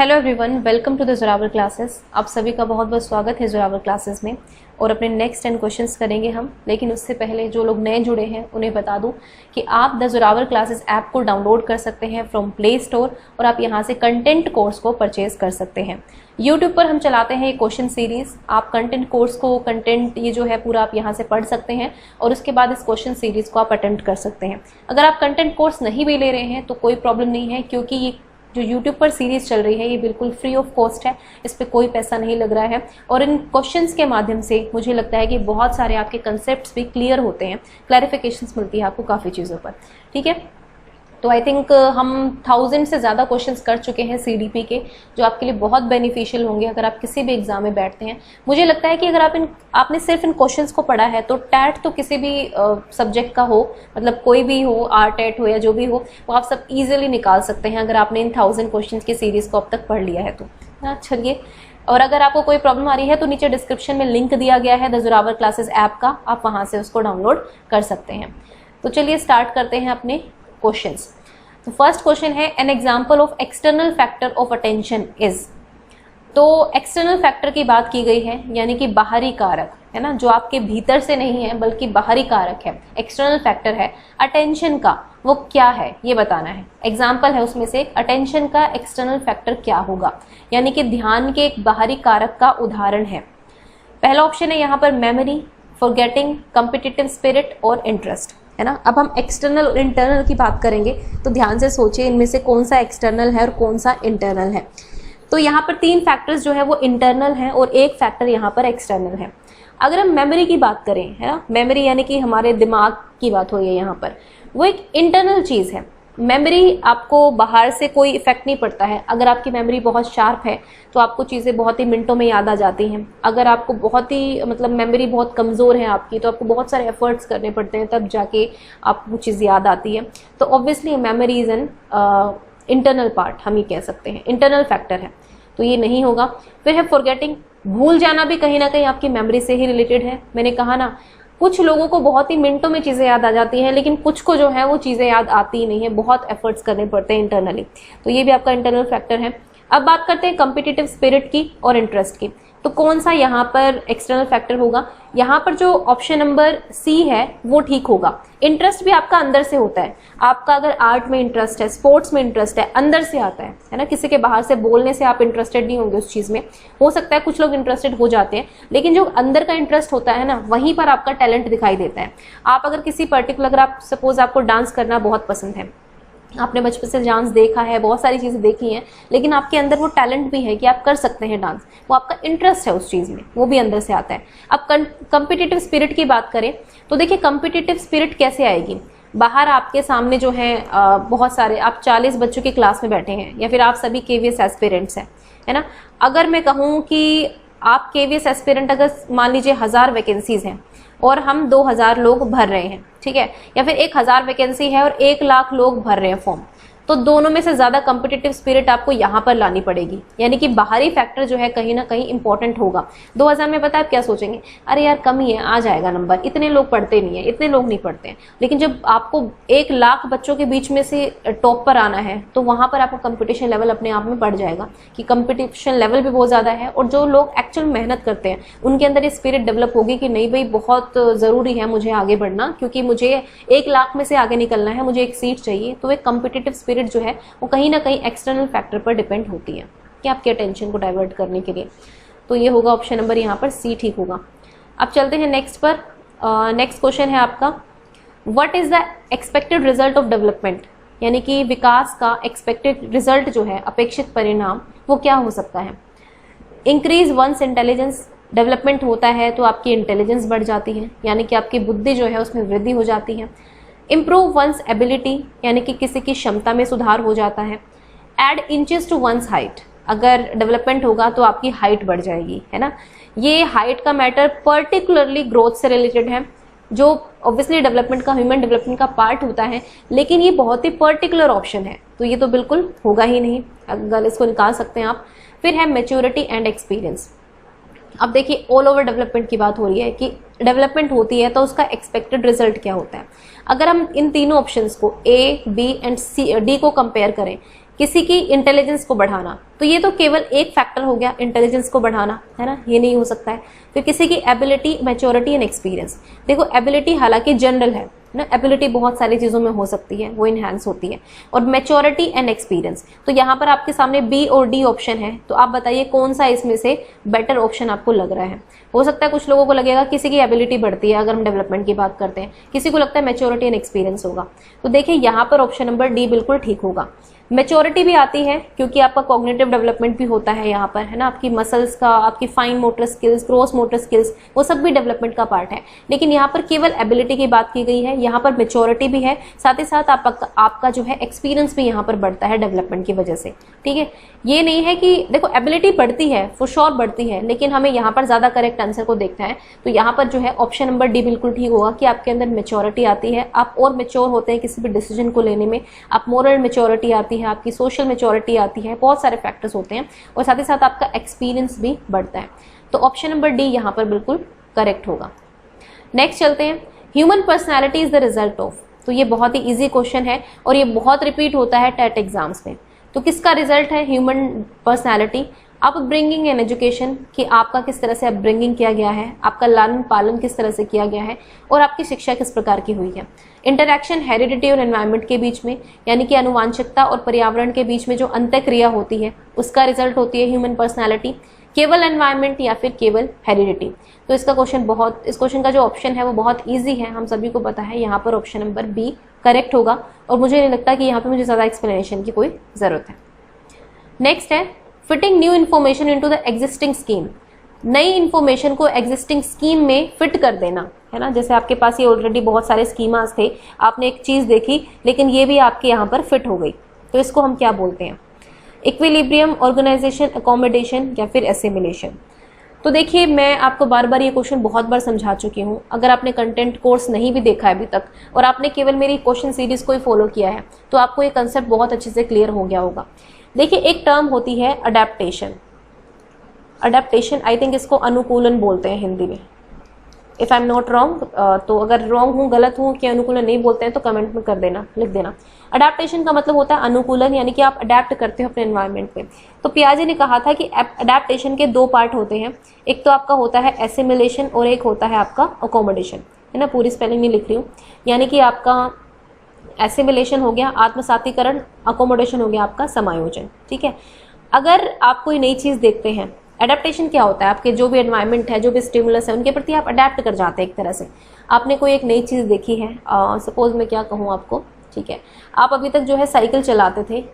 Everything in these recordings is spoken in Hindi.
Hello everyone, welcome to the Zoravar classes. आप सभी का बहुत बहुत स्वागत है जोरावर क्लासेस में। और अपने नेक्स्ट 10 क्वेश्चंस करेंगे हम। लेकिन उससे पहले जो लोग नए जुड़े हैं उन्हें बता दूं कि आप द जोरावर क्लासेस ऐप को डाउनलोड कर सकते हैं फ्रॉम प्ले स्टोर और आप यहां से कंटेंट कोर्स को परचेज कर सकते हैं। यूट्यूब पर हम चलाते हैं क्वेश्चन सीरीज। आप कंटेंट कोर्स को कंटेंट ये जो है पूरा आप यहाँ से पढ़ सकते हैं और उसके बाद इस क्वेश्चन सीरीज को आप अटेम्प्ट कर सकते हैं। अगर आप कंटेंट कोर्स नहीं भी ले रहे हैं तो कोई प्रॉब्लम नहीं है, क्योंकि ये जो YouTube पर सीरीज चल रही है ये बिल्कुल फ्री ऑफ कॉस्ट है, इस पर कोई पैसा नहीं लग रहा है। और इन क्वेश्चंस के माध्यम से मुझे लगता है कि बहुत सारे आपके कंसेप्ट्स भी क्लियर होते हैं, क्लैरिफिकेशंस मिलती है आपको काफ़ी चीज़ों पर। ठीक है, तो आई थिंक हम 1000 से ज़्यादा क्वेश्चंस कर चुके हैं CDP के, जो आपके लिए बहुत बेनिफिशियल होंगे अगर आप किसी भी एग्जाम में बैठते हैं। मुझे लगता है कि अगर आपने सिर्फ इन क्वेश्चंस को पढ़ा है तो टैट तो किसी भी सब्जेक्ट का हो, मतलब कोई भी हो, आर्ट एट हो या जो भी हो, वो आप सब इजीली निकाल सकते हैं अगर आपने इन 1000 क्वेश्चंस की सीरीज को अब तक पढ़ लिया है तो। चलिए, और अगर आपको कोई प्रॉब्लम आ रही है तो नीचे डिस्क्रिप्शन में लिंक दिया गया है द जोरावर क्लासेस ऐप का, आप वहाँ से उसको डाउनलोड कर सकते हैं। तो चलिए स्टार्ट करते हैं अपने क्वेश्चंस। तो फर्स्ट क्वेश्चन है, an example of external factor of attention is. तो एक्सटर्नल फैक्टर की बात की गई है, यानी कि बाहरी कारक है ना, जो आपके भीतर से नहीं है बल्कि बाहरी कारक है, एक्सटर्नल फैक्टर है अटेंशन का। वो क्या है ये बताना है। एग्जाम्पल है उसमें से, अटेंशन का एक्सटर्नल फैक्टर क्या होगा, यानी कि ध्यान के एक बाहरी कारक का उदाहरण है। पहला ऑप्शन है यहाँ पर मेमोरी, फॉरगेटिंग, कॉम्पिटिटिव स्पिरिट और इंटरेस्ट, है ना। अब हम एक्सटर्नल और इंटरनल की बात करेंगे तो ध्यान से सोचिए इनमें से कौन सा एक्सटर्नल है और कौन सा इंटरनल है। तो यहाँ पर 3 फैक्टर्स जो है वो इंटरनल है और 1 फैक्टर यहाँ पर एक्सटर्नल है। अगर हम मेमोरी की बात करें, है ना, मेमोरी यानी कि हमारे दिमाग की बात हो रही है यहाँ पर, वो एक इंटरनल चीज़ है। मेमोरी आपको बाहर से कोई इफेक्ट नहीं पड़ता है। अगर आपकी मेमोरी बहुत शार्प है तो आपको चीज़ें बहुत ही मिनटों में याद आ जाती हैं। अगर आपको बहुत ही मतलब मेमोरी बहुत कमज़ोर है आपकी, तो आपको बहुत सारे एफर्ट्स करने पड़ते हैं तब जाके आपको चीज़ याद आती है। तो obviously memory is an internal part, हम ये कह सकते हैं, इंटरनल फैक्टर है, तो ये नहीं होगा। फिर है फॉरगेटिंग, भूल जाना भी कहीं ना कहीं आपकी मेमोरी से ही रिलेटेड है। मैंने कहा ना, कुछ लोगों को बहुत ही मिनटों में चीज़ें याद आ जाती हैं, लेकिन कुछ को जो है वो चीज़ें याद आती ही नहीं है, बहुत एफर्ट्स करने पड़ते हैं इंटरनली, तो ये भी आपका इंटरनल फैक्टर है। अब बात करते हैं कॉम्पिटिटिव स्पिरिट की और इंटरेस्ट की। तो कौन सा यहाँ पर एक्सटर्नल फैक्टर होगा? यहाँ पर जो ऑप्शन नंबर C है वो ठीक होगा। इंटरेस्ट भी आपका अंदर से होता है। आपका अगर आर्ट में इंटरेस्ट है, स्पोर्ट्स में इंटरेस्ट है, अंदर से आता है ना। किसी के बाहर से बोलने से आप इंटरेस्टेड नहीं होंगे उस चीज़ में। हो सकता है कुछ लोग इंटरेस्टेड हो जाते हैं, लेकिन जो अंदर का इंटरेस्ट होता है ना, वहीं पर आपका टैलेंट दिखाई देता है। आप अगर किसी पर्टिकुलर, अगर आप सपोज आपको डांस करना बहुत पसंद है, आपने बचपन से डांस देखा है, बहुत सारी चीज़ें देखी हैं, लेकिन आपके अंदर वो टैलेंट भी है कि आप कर सकते हैं डांस, वो आपका इंटरेस्ट है उस चीज़ में, वो भी अंदर से आता है। अब कॉम्पिटिटिव स्पिरिट की बात करें तो देखिए कॉम्पिटिटिव स्पिरिट कैसे आएगी। बाहर आपके सामने जो है बहुत सारे, आप 40 बच्चों की क्लास में बैठे हैं या फिर आप सभी KVS एस्पिरेंट्स हैं, है ना। अगर मैं कहूँ कि आप KVS एस्पिरेंट, अगर मान लीजिए 1000 वैकेंसीज हैं और हम 2000 लोग भर रहे हैं, ठीक है, या फिर 1000 वैकेंसी है और 1 लाख लोग भर रहे हैं फॉर्म, तो दोनों में से ज़्यादा कॉम्पिटिटिव स्पिरिट आपको यहाँ पर लानी पड़ेगी। यानी कि बाहरी फैक्टर जो है कहीं ना कहीं इंपॉर्टेंट होगा। 2000 में पता है आप क्या सोचेंगे, अरे यार कम ही है, आ जाएगा नंबर, इतने लोग पढ़ते नहीं है, इतने लोग नहीं पढ़ते हैं। लेकिन जब आपको 1 लाख बच्चों के बीच में से टॉप पर आना है तो वहाँ पर आपका कंपटीशन लेवल अपने आप में बढ़ जाएगा कि कंपटीशन लेवल भी बहुत ज़्यादा है। और जो लोग एक्चुअल मेहनत करते हैं उनके अंदर ये स्पिरिट डेवलप होगी कि नहीं भाई, बहुत ज़रूरी है मुझे आगे बढ़ना, क्योंकि मुझे 1 लाख में से आगे निकलना है, मुझे एक सीट चाहिए। तो एक कॉम्पिटिटिव स्पिरिट जो है वो कहीं ना कहीं एक्सटर्नल फैक्टर पर डिपेंड होती है कि आपके अटेंशन को डाइवर्ट करने के लिए। तो ये होगा ऑप्शन नंबर यहाँ पर C ठीक होगा। अब चलते हैं नेक्स्ट पर। नेक्स्ट क्वेश्चन है आपका, what is the expected result of development, यानी कि विकास का एक्सपेक्टेड रिजल्ट जो है, अपेक्षित परिणाम, वो क्या हो सकता है। इंक्रीज वंस इंटेलिजेंस, डेवलपमेंट होता है तो आपकी इंटेलिजेंस बढ़ जाती है, यानी कि आपकी बुद्धि जो है उसमें वृद्धि हो जाती है। इम्प्रूव वंस एबिलिटी, यानी कि किसी की क्षमता में सुधार हो जाता है। Add inches to one's height, अगर डेवलपमेंट होगा तो आपकी हाइट बढ़ जाएगी, है ना। ये हाइट का मैटर पर्टिकुलरली ग्रोथ से रिलेटेड है, जो ऑब्वियसली डेवलपमेंट का, ह्यूमन डेवलपमेंट का पार्ट होता है, लेकिन ये बहुत ही पर्टिकुलर ऑप्शन है, तो ये तो बिल्कुल होगा ही नहीं, अगर इसको निकाल सकते हैं आप। फिर है मैच्योरिटी एंड एक्सपीरियंस। अब देखिए ऑल ओवर डेवलपमेंट की बात हो रही है कि डेवलपमेंट होती है तो उसका एक्सपेक्टेड रिजल्ट क्या होता है। अगर हम इन तीनों ऑप्शंस को A, B एंड D को कंपेयर करें किसी की इंटेलिजेंस को बढ़ाना, तो ये तो केवल एक फैक्टर हो गया, इंटेलिजेंस को बढ़ाना, है ना, ये नहीं हो सकता है। फिर किसी की एबिलिटी, मैच्योरिटी एंड एक्सपीरियंस। देखो एबिलिटी हालांकि जनरल है ना, एबिलिटी बहुत सारी चीज़ों में हो सकती है, वो इनहेंस होती है। और मैच्योरिटी एंड एक्सपीरियंस, तो यहाँ पर आपके सामने बी और डी ऑप्शन है, तो आप बताइए कौन सा इसमें से बेटर ऑप्शन आपको लग रहा है। हो सकता है कुछ लोगों को लगेगा किसी की एबिलिटी बढ़ती है अगर हम डेवलपमेंट की बात करते हैं, किसी को लगता है मैच्योरिटी एंड एक्सपीरियंस होगा। तो देखिए यहाँ पर ऑप्शन नंबर डी बिल्कुल ठीक होगा। मैच्योरिटी भी आती है क्योंकि आपका कॉग्निटिव डेवलपमेंट भी होता है यहाँ पर, है ना, आपकी मसल्स का, आपकी fine motor skills, gross motor skills, वो सब भी डेवलपमेंट का पार्ट है। लेकिन यहाँ पर केवल एबिलिटी की बात की गई है, यहाँ पर मैच्योरिटी भी है, साथ ही साथ आपका जो है एक्सपीरियंस भी यहाँ पर बढ़ता है डेवलपमेंट की वजह से। ठीक है, ये नहीं है कि देखो एबिलिटी बढ़ती है, फॉर श्योर बढ़ती है, लेकिन हमें यहाँ पर ज्यादा करेक्ट आंसर को देखना है। तो यहाँ पर जो है ऑप्शन नंबर डी बिल्कुल ठीक होगा कि आपके अंदर मैच्योरिटी आती है, आप और मैच्योर होते हैं किसी भी डिसीजन को लेने में, आप मोरल मैच्योरिटी आती है, आपकी सोशल मैच्योरिटी आती है, बहुत सारे फैक्टर्स होते हैं, और साथ ही साथ आपका एक्सपीरियंस भी बढ़ता है। तो ऑप्शन नंबर डी यहाँ पर बिल्कुल करेक्ट होगा। नेक्स्ट चलते हैं, human personality is the result of. तो ये बहुत ही ईजी क्वेश्चन है और ये बहुत रिपीट होता है टेट एग्जाम्स में। तो किसका रिजल्ट है human personality? Upbringing and education, कि आपका किस तरह से अपब्रिंगिंग किया गया है, आपका लालन पालन किस तरह से किया गया है, और आपकी शिक्षा किस प्रकार की हुई है। इंटरैक्शन हेरिडिटी और एनवायरनमेंट के बीच में, यानी कि आनुवांशिकता और पर्यावरण के बीच में जो अंतःक्रिया होती है, उसका रिजल्ट होती है ह्यूमन पर्सनैलिटी। केवल एनवायरनमेंट या फिर केवल हेरिडिटी। तो इसका क्वेश्चन इस क्वेश्चन का जो ऑप्शन है वो बहुत ईजी है, हम सभी को पता है। यहाँ पर ऑप्शन नंबर बी करेक्ट होगा, और मुझे नहीं लगता कि यहाँ पे मुझे ज़्यादा एक्सप्लेनेशन की कोई ज़रूरत है। नेक्स्ट है fitting new information into the existing scheme. नई इन्फॉर्मेशन को एग्जिस्टिंग स्कीम में फिट कर देना, है ना। जैसे आपके पास ये ऑलरेडी बहुत सारे स्कीमास थे, आपने एक चीज़ देखी लेकिन ये भी आपके यहाँ पर फिट हो गई, तो इसको हम क्या बोलते हैं? इक्विलिब्रियम, ऑर्गेनाइजेशन, अकोमोडेशन या फिर एसिमिलेशन। तो देखिए मैं आपको बार बार ये क्वेश्चन बहुत बार समझा चुकी हूँ। अगर आपने कंटेंट कोर्स नहीं भी देखा है अभी तक और आपने केवल मेरी क्वेश्चन सीरीज को ही फॉलो किया है, तो आपको ये कंसेप्ट बहुत अच्छे से क्लियर हो गया होगा। देखिए एक टर्म होती है अडेप्टेशन। अडेप्टेशन आई थिंक इसको अनुकूलन बोलते हैं हिंदी में, if I am not wrong. तो अगर रॉन्ग हूँ, गलत हूँ कि अनुकूलन नहीं बोलते हैं तो कमेंट में कर देना, लिख देना। अडेप्टेशन का मतलब होता है अनुकूलन, यानी कि आप अडेप्ट करते हो अपने एनवायरनमेंट पे। तो पियाजे ने कहा था कि अडेप्टेशन के दो पार्ट होते हैं, एक तो आपका होता है एसिमिलेशन और एक होता है आपका अकोमोडेशन, है ना। पूरी स्पेलिंग नहीं लिख रही हूँ। यानी कि आपका एसिमिलेशन हो गया आत्मसातीकरण, अकोमोडेशन हो गया आपका समायोजन। ठीक है, अगर आप कोई नई चीज़ देखते हैं, अडेप्टेशन क्या होता है? आपके जो भी एनवायरनमेंट है, जो भी स्टिमुलस है, उनके प्रति आप अडेप्ट कर जाते हैं एक तरह से। आपने कोई एक नई चीज़ देखी है, सपोज मैं क्या कहूँ आपको, ठीक है, आप अभी तक जो है साइकिल चलाते थे,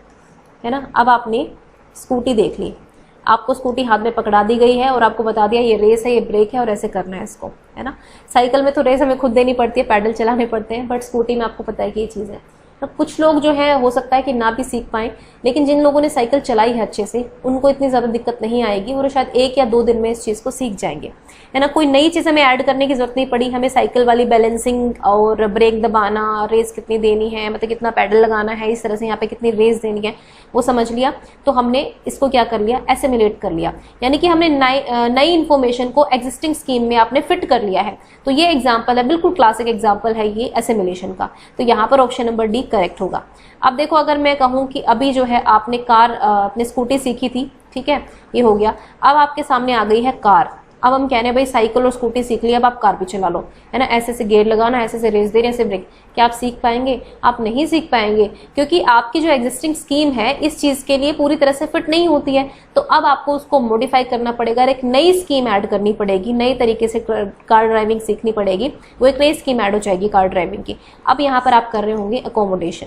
है ना, अब आपने स्कूटी देख ली, आपको स्कूटी हाथ में पकड़ा दी गई है और आपको बता दिया ये रेस है, ये ब्रेक है और ऐसे करना है इसको, है ना। साइकिल में तो रेस हमें खुद देनी पड़ती है, पैडल चलाने पड़ते हैं, बट स्कूटी में आपको पता है कि ये चीज़ है। तो कुछ लोग जो है हो सकता है कि ना भी सीख पाएं, लेकिन जिन लोगों ने साइकिल चलाई है अच्छे से, उनको इतनी ज़्यादा दिक्कत नहीं आएगी और शायद 1 या 2 दिन में इस चीज़ को सीख जाएंगे, है ना। कोई नई चीज़ हमें ऐड करने की जरूरत नहीं पड़ी, हमें साइकिल वाली बैलेंसिंग और ब्रेक दबाना, रेस कितनी देनी है, मतलब कितना पैडल लगाना है, इस तरह से यहाँ पे कितनी रेस देनी है, वो समझ लिया। तो हमने इसको क्या कर लिया, एसिमिलेट कर लिया, यानी कि हमने नई इन्फॉर्मेशन को एग्जिस्टिंग स्कीम में आपने फिट कर लिया है। तो ये एग्जाम्पल है, बिल्कुल क्लासिक एग्जाम्पल है ये एसिमिलेशन का। तो यहाँ पर ऑप्शन नंबर डी करेक्ट होगा। अब देखो अगर मैं कहूँ कि अभी जो है आपने अपने स्कूटी सीखी थी, ठीक है, ये हो गया, अब आपके सामने आ गई है कार। अब हम कह रहे हैं भाई साइकिल और स्कूटी सीख लिया, अब आप कार भी चला लो, है ना। ऐसे से गेयर लगाना, ऐसे से रेस देना, ऐसे ब्रेक, क्या आप सीख पाएंगे? आप नहीं सीख पाएंगे, क्योंकि आपकी जो एग्जिस्टिंग स्कीम है इस चीज़ के लिए पूरी तरह से फिट नहीं होती है। तो अब आपको उसको मॉडिफाई करना पड़ेगा, एक नई स्कीम ऐड करनी पड़ेगी, नई तरीके से कार ड्राइविंग सीखनी पड़ेगी, वो एक नई स्कीम ऐड हो जाएगी कार ड्राइविंग की। अब यहाँ पर आप कर रहे होंगे अकोमोडेशन।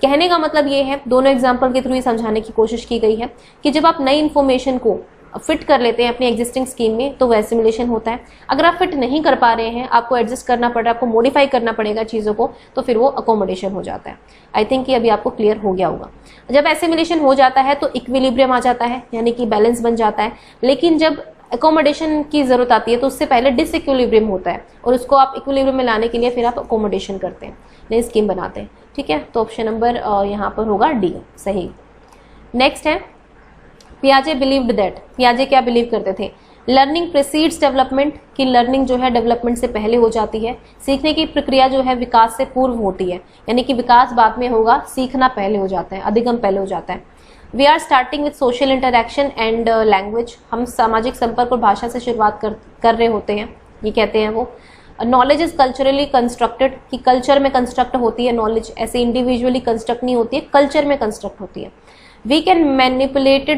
कहने का मतलब ये है, दोनों एग्जाम्पल के थ्रू ही समझाने की कोशिश की गई है कि जब आप नई इन्फॉर्मेशन को फिट कर लेते हैं अपनी एग्जिस्टिंग स्कीम में तो वो एसिमिलेशन होता है। अगर आप फिट नहीं कर पा रहे हैं, आपको एडजस्ट करना पड़ रहा है, आपको मॉडिफाई करना पड़ेगा चीज़ों को, तो फिर वो अकोमोडेशन हो जाता है। आई थिंक कि अभी आपको क्लियर हो गया होगा। जब एसिमिलेशन हो जाता है तो इक्विलिब्रियम आ जाता है, यानी कि बैलेंस बन जाता है। लेकिन जब अकोमोडेशन की जरूरत आती है तो उससे पहले डिसइक्विलिब्रियम होता है, और उसको आप इक्विलिब्रियम में लाने के लिए फिर आप अकोमोडेशन करते हैं, नई स्कीम बनाते हैं। ठीक है, तो ऑप्शन नंबर यहाँ पर होगा डी, सही। नेक्स्ट है पियाजे बिलीव्ड दैट। पियाजे क्या बिलीव करते थे? लर्निंग प्रीसीड्स डेवलपमेंट, कि लर्निंग जो है डेवलपमेंट से पहले हो जाती है। सीखने की प्रक्रिया जो है विकास से पूर्व होती है, यानी कि विकास बाद में होगा, सीखना पहले हो जाता है, अधिगम पहले हो जाता है। We are starting with social interaction and language. हम सामाजिक संपर्क और भाषा से शुरुआत कर रहे होते हैं, ये कहते हैं वो। नॉलेज इज कल्चरली कंस्ट्रक्टेड, कि कल्चर में कंस्ट्रक्ट होती है नॉलेज, ऐसे इंडिविजुअली कंस्ट्रक्ट नहीं होती है, कल्चर में कंस्ट्रक्ट होती है। we can manipulate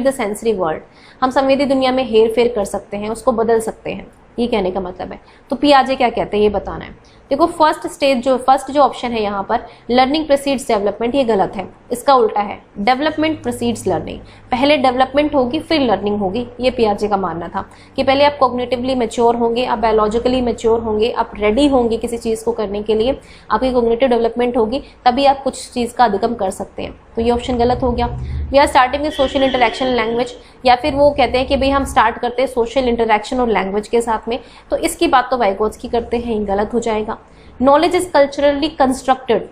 the sensory world। हम संवेदी दुनिया में हेर फेर कर सकते हैं, उसको बदल सकते हैं, ये कहने का मतलब है। तो पियाजे क्या कहते हैं ये बताना है। देखो फर्स्ट जो ऑप्शन है यहाँ पर, लर्निंग प्रोसीड्स डेवलपमेंट, ये गलत है, इसका उल्टा है, डेवलपमेंट प्रोसीड्स लर्निंग। पहले डेवलपमेंट होगी फिर लर्निंग होगी, ये पियाजे का मानना था कि पहले आप कॉग्निटिवली मैच्योर होंगे, आप बायोलॉजिकली मैच्योर होंगे, आप रेडी होंगे किसी चीज़ को करने के लिए, आपकी कॉग्निटिव डेवलपमेंट होगी, तभी आप कुछ चीज़ का अधिगम कर सकते हैं। तो ये ऑप्शन गलत हो गया। We are starting with social interaction language, या फिर वो कहते हैं कि भाई हम स्टार्ट करते हैं सोशल इंटरेक्शन और लैंग्वेज के साथ में, तो इसकी बात तो वाइगोत्स्की करते हैं, ये गलत हो जाएगा। नॉलेज इज कल्चरली कंस्ट्रक्टेड,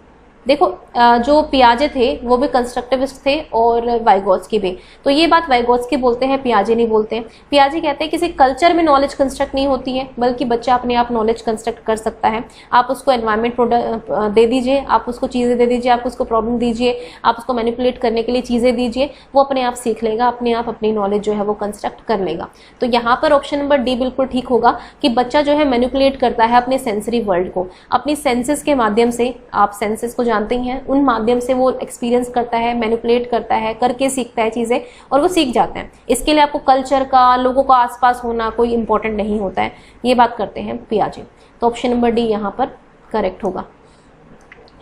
देखो जो पियाजे थे वो भी कंस्ट्रक्टिविस्ट थे और वाइगोत्स्की भी, तो ये बात वाइगोत्स्की बोलते हैं, पियाजे नहीं बोलते हैं। पियाजे कहते हैं किसी कल्चर में नॉलेज कंस्ट्रक्ट नहीं होती है, बल्कि बच्चा अपने आप नॉलेज कंस्ट्रक्ट कर सकता है। आप उसको एनवायरनमेंट दे दीजिए, आप उसको चीज़ें दे दीजिए, आप उसको प्रॉब्लम दीजिए, आप उसको मैनिपुलेट करने के लिए चीज़ें दीजिए, वो अपने आप सीख लेगा, अपने आप अपनी नॉलेज जो है वो कंस्ट्रक्ट कर लेगा। तो यहाँ पर ऑप्शन नंबर डी बिल्कुल ठीक होगा कि बच्चा जो है मैनिपुलेट करता है अपने सेंसरी वर्ल्ड को, अपनी सेंसेस के माध्यम से, आप सेंसेस को जानते हैं, उन माध्यम से वो एक्सपीरियंस करता है, मैनिपुलेट करता है, करके सीखता है चीज़ें, और वो सीख जाता है। इसके लिए आपको कल्चर का, लोगों का आसपास होना कोई इंपॉर्टेंट नहीं होता है, ये बात करते हैं पियाजे। तो ऑप्शन नंबर डी यहाँ पर करेक्ट होगा।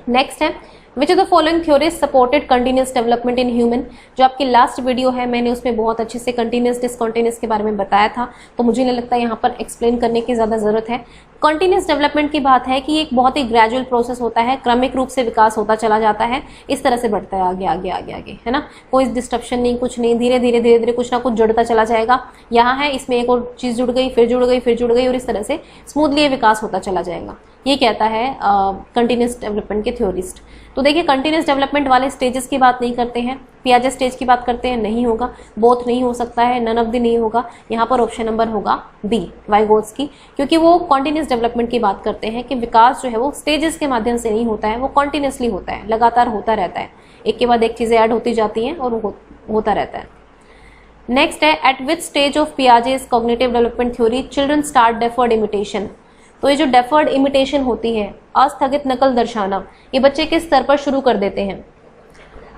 नेक्स्ट है, which of the following theories supported continuous development in human. जो आपकी लास्ट वीडियो है मैंने उसमें बहुत अच्छे से कंटिन्यूस डिसकंटिन्यूस के बारे में बताया था, तो मुझे नहीं लगता यहाँ पर एक्सप्लेन करने की ज़्यादा ज़रूरत है। कंटिन्यूस डेवलपमेंट की बात है कि एक बहुत ही ग्रेजुअल प्रोसेस होता है, क्रमिक रूप से विकास होता चला जाता है, इस तरह से बढ़ता है आगे आगे आगे आगे, है ना, कोई डिस्ट्रप्शन नहीं, कुछ नहीं, धीरे धीरे कुछ ना कुछ जुड़ता चला जाएगा। यहाँ है, इसमें एक और चीज़ जुड़ गई, फिर जुड़ गई, फिर जुड़ गई, और इस तरह से स्मूथली ये विकास होता चला जाएगा, ये कहता है कंटिन्यूस डेवलपमेंट के थ्योरिस्ट। तो देखिए कंटिन्यूस डेवलपमेंट वाले स्टेजेस की बात नहीं करते हैं, पियाजे स्टेज की बात करते हैं, नहीं होगा, बोथ नहीं हो सकता है, नन ऑफ द नहीं होगा। यहाँ पर ऑप्शन नंबर होगा बी, वाइगोत्स्की, क्योंकि वो कंटिन्यूस डेवलपमेंट की बात करते हैं कि विकास जो है वो स्टेजेस के माध्यम से नहीं होता है, वो कंटिन्यूसली होता है, लगातार होता रहता है, एक के बाद एक चीज़ें ऐड होती जाती हैं और वो होता रहता है। नेक्स्ट है, eight which stage of Piaget's cognitive development theory children start deferred imitation. तो ये जो डेफर्ड इमिटेशन होती है, अस्थगित नकल दर्शाना, ये बच्चे के स्तर पर शुरू कर देते हैं।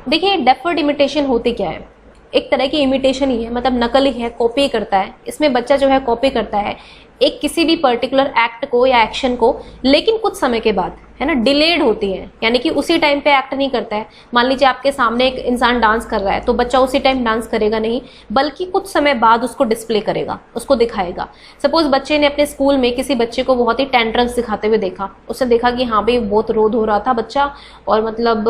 देखिए डेफर्ड इमिटेशन होती क्या है, एक तरह की इमिटेशन ही है, मतलब नकल ही है, कॉपी करता है। इसमें बच्चा जो है कॉपी करता है एक किसी भी पर्टिकुलर एक्ट को या एक्शन को, लेकिन कुछ समय के बाद, है ना, डिलेड होती है, यानी कि उसी टाइम पे एक्ट नहीं करता है। मान लीजिए आपके सामने एक इंसान डांस कर रहा है, तो बच्चा उसी टाइम डांस करेगा नहीं, बल्कि कुछ समय बाद उसको डिस्प्ले करेगा, उसको दिखाएगा। सपोज बच्चे ने अपने स्कूल में किसी बच्चे को बहुत ही टेंट्रम्स दिखाते हुए देखा, उसने देखा कि हाँ भाई बहुत रोध हो रहा था बच्चा, और मतलब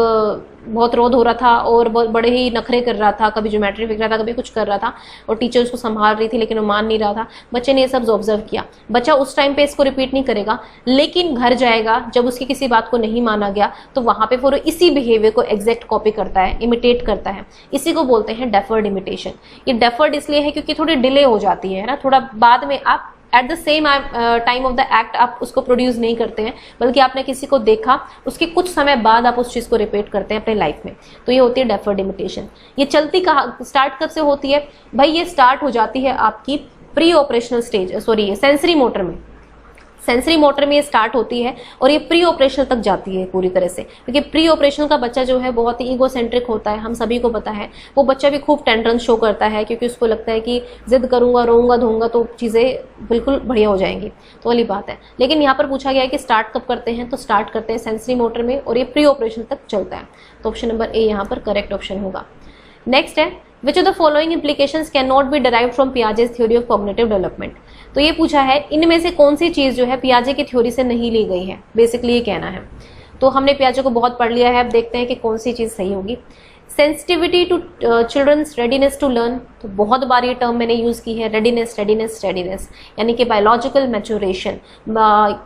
बहुत रोध हो रहा था और बहुत बड़े ही नखरे कर रहा था, कभी ज्योमेट्री फेंक रहा था, कभी कुछ कर रहा था, और टीचर उसको संभाल रही थी लेकिन वो मान नहीं रहा था। बच्चे ने ये सब ऑब्जर्व किया। बच्चा उस टाइम पे इसको रिपीट नहीं करेगा, लेकिन घर जाएगा, जब उसकी किसी बात को नहीं माना गया तो वहां पे फिर इसी बिहेवियर को एग्जैक्ट कॉपी करता है, इमिटेट करता है। इसी को बोलते हैं डेफर्ड इमिटेशन। ये डेफर्ड इसलिए है क्योंकि थोड़ी डिले हो जाती है ना, थोड़ा बाद में, आप at the same time of the act आप उसको प्रोड्यूस नहीं करते हैं, बल्कि आपने किसी को देखा, उसके कुछ समय बाद आप उस चीज़ को रिपीट करते हैं अपने लाइफ में। तो ये होती है डेफर्ड इमिटेशन। ये चलती स्टार्ट कब से होती है भाई, ये स्टार्ट हो जाती है आपकी pre operational stage, sorry sensory motor में। सेंसरी मोटर में ये स्टार्ट होती है और ये प्री ऑपरेशनल तक जाती है पूरी तरह से, क्योंकि प्री ऑपरेशनल का बच्चा जो है बहुत ही ईगोसेंट्रिक होता है, हम सभी को पता है। वो बच्चा भी खूब टेंट्रम शो करता है, क्योंकि उसको लगता है कि जिद करूंगा, रोऊंगा धोऊंगा तो चीज़ें बिल्कुल बढ़िया हो जाएंगी, तो वाली बात है। लेकिन यहाँ पर पूछा गया है कि स्टार्ट कब करते हैं, तो स्टार्ट करते हैं सेंसरी मोटर में, और ये प्री ऑपरेशनल तक चलता है। तो ऑप्शन नंबर ए यहाँ पर करेक्ट ऑप्शन होगा। नेक्स्ट है, which of the following implications can not be derived from Piaget's theory of cognitive development. तो ये पूछा है इनमें से कौन सी चीज़ जो है पियाजे की थ्योरी से नहीं ली गई है, बेसिकली ये कहना है। तो हमने पियाजे को बहुत पढ़ लिया है, अब देखते हैं कि कौन सी चीज़ सही होगी। Sensitivity to children's readiness to learn, तो बहुत बार ये टर्म मैंने यूज़ की है, रेडीनेस रेडीनेस रेडीनेस, यानी कि बायोलॉजिकल मैच्योरेशन,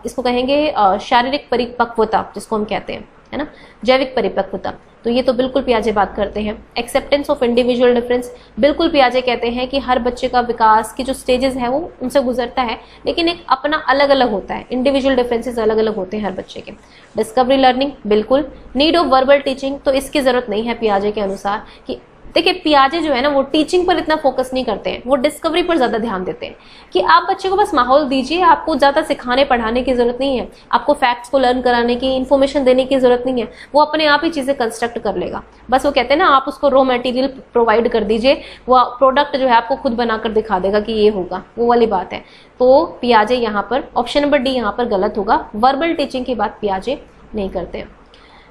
इसको कहेंगे शारीरिक परिपक्वता जिसको हम कहते हैं, है ना, जैविक परिपक्वता। तो ये तो बिल्कुल पियाजे बात करते हैं। एक्सेप्टेंस ऑफ इंडिविजुअल डिफरेंस, बिल्कुल पियाजे कहते हैं कि हर बच्चे का विकास की जो स्टेजेस है वो उनसे गुजरता है, लेकिन एक अपना अलग अलग होता है, इंडिविजुअल डिफरेंसेस अलग अलग होते हैं हर बच्चे के। डिस्कवरी लर्निंग, बिल्कुल। नीड ऑफ वर्बल टीचिंग, तो इसकी जरूरत नहीं है पियाजे के अनुसार कि देखिए पियाजे जो है ना वो टीचिंग पर इतना फोकस नहीं करते हैं, वो डिस्कवरी पर ज़्यादा ध्यान देते हैं कि आप बच्चे को बस माहौल दीजिए, आपको ज़्यादा सिखाने पढ़ाने की ज़रूरत नहीं है, आपको फैक्ट्स को लर्न कराने की, इन्फॉर्मेशन देने की ज़रूरत नहीं है, वो अपने आप ही चीज़ें कंस्ट्रक्ट कर लेगा। बस वो कहते हैं ना आप उसको रॉ मटेरियल प्रोवाइड कर दीजिए, वो प्रोडक्ट जो है आपको खुद बनाकर दिखा देगा कि ये होगा, वो वाली बात है। तो पियाजे यहाँ पर ऑप्शन नंबर डी यहाँ पर गलत होगा, वर्बल टीचिंग की बात पियाजे नहीं करते।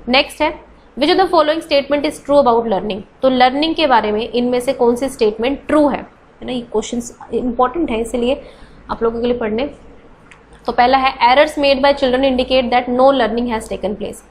नेक्स्ट है which of the following statement is true about learning, तो लर्निंग के बारे में इनमें से कौन सी स्टेटमेंट ट्रू है ना, ये क्वेश्चन इंपॉर्टेंट है इसलिए आप लोगों के लिए पढ़ने। तो पहला है errors made by children indicate that know learning has taken place,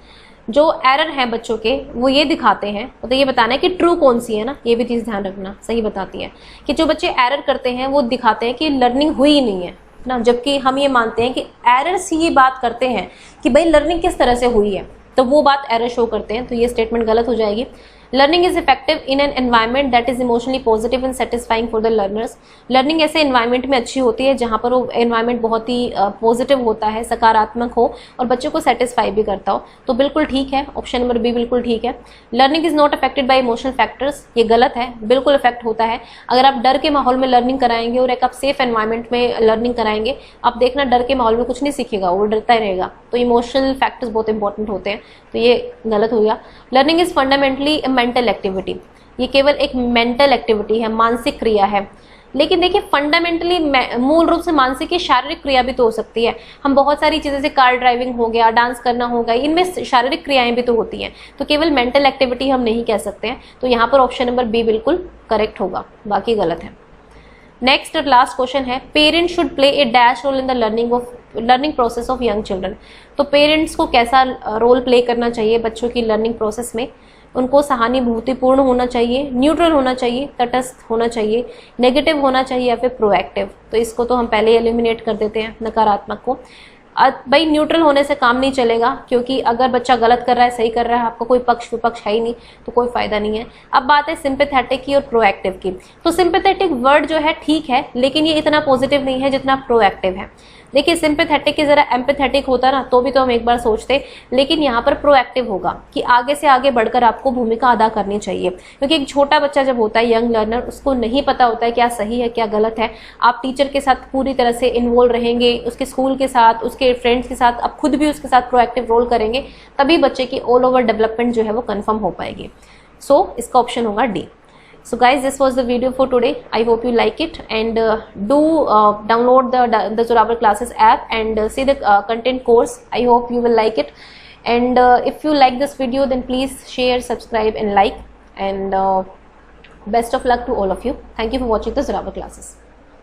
जो एरर है बच्चों के वो ये दिखाते हैं, तो ये बताना है कि ट्रू कौन सी है ना, ये भी चीज़ ध्यान रखना, सही बताती है कि जो बच्चे एरर करते हैं वो दिखाते हैं कि लर्निंग हुई ही नहीं है ना, जबकि हम ये मानते हैं कि एरर्स ही ये बात करते हैं कि भाई लर्निंग किस तरह से हुई है, तो वो बात एरर शो करते हैं, तो ये स्टेटमेंट गलत हो जाएगी। Learning is effective in an environment that is emotionally positive and satisfying for the learners, learning ऐसे एनवायरनमेंट में अच्छी होती है जहाँ पर वो एनवायरनमेंट बहुत ही पॉजिटिव होता है, सकारात्मक हो और बच्चों को सेटिस्फाई भी करता हो, तो बिल्कुल ठीक है, ऑप्शन नंबर बी बिल्कुल ठीक है। Learning is not affected by emotional factors, ये गलत है, बिल्कुल इफेक्ट होता है। अगर आप डर के माहौल में लर्निंग कराएंगे और एक आप सेफ एनवायरनमेंट में लर्निंग कराएंगे, आप देखना डर के माहौल में कुछ नहीं सीखेगा, वो डरता ही रहेगा, तो इमोशनल फैक्टर्स बहुत इंपॉर्टेंट होते हैं, तो ये गलत हो गया। Learning is fundamentally mental activity, ये केवल एक मेंटल एक्टिविटी है, मानसिक क्रिया है, लेकिन देखिए फंडामेंटली मूल रूप से मानसिक या शारीरिक क्रिया भी तो हो सकती है। हम बहुत सारी चीज़ें जैसे कार ड्राइविंग हो गया, डांस करना हो गया, इनमें शारीरिक क्रियाएं भी तो होती हैं, तो केवल मेंटल एक्टिविटी हम नहीं कह सकते हैं, तो यहाँ पर ऑप्शन नंबर बी बिल्कुल करेक्ट होगा, बाकी गलत है। नेक्स्ट और लास्ट क्वेश्चन है parents should play a dash role in the learning process of young children, तो पेरेंट्स को कैसा रोल प्ले करना चाहिए बच्चों की लर्निंग प्रोसेस में, उनको सहानुभूतिपूर्ण होना चाहिए, न्यूट्रल होना चाहिए, तटस्थ होना चाहिए, नेगेटिव होना चाहिए या फिर प्रोएक्टिव, तो इसको तो हम पहले एलिमिनेट कर देते हैं नकारात्मक को। भाई न्यूट्रल होने से काम नहीं चलेगा, क्योंकि अगर बच्चा गलत कर रहा है सही कर रहा है, आपका कोई पक्ष विपक्ष है ही नहीं, तो कोई फायदा नहीं है। अब बात है सिंपैथेटिक की और प्रोएक्टिव की, तो सिंपैथेटिक वर्ड जो है ठीक है, लेकिन ये इतना पॉजिटिव नहीं है जितना प्रोएक्टिव है। देखिए सिंपैथेटिक की जरा एम्पैथेटिक होता ना तो भी तो हम एक बार सोचते, लेकिन यहाँ पर प्रोएक्टिव होगा कि आगे से आगे बढ़कर आपको भूमिका अदा करनी चाहिए, क्योंकि एक छोटा बच्चा जब होता है यंग लर्नर, उसको नहीं पता होता है क्या सही है क्या गलत है। आप टीचर के साथ पूरी तरह से इन्वॉल्व रहेंगे, उसके स्कूल के साथ, उसके फ्रेंड्स के साथ, आप खुद भी उसके साथ प्रोएक्टिव रोल करेंगे, तभी बच्चे की ऑल ओवर डेवलपमेंट जो है वो कन्फर्म हो पाएगी। सो इसका ऑप्शन होगा D. So guys, this was the video for today. I hope you like it, and do download the Zorawar Classes app and see the content course. I hope you will like it, and if you like this video, then please share, subscribe and like, and best of luck to all of you. Thank you for watching the Zorawar Classes.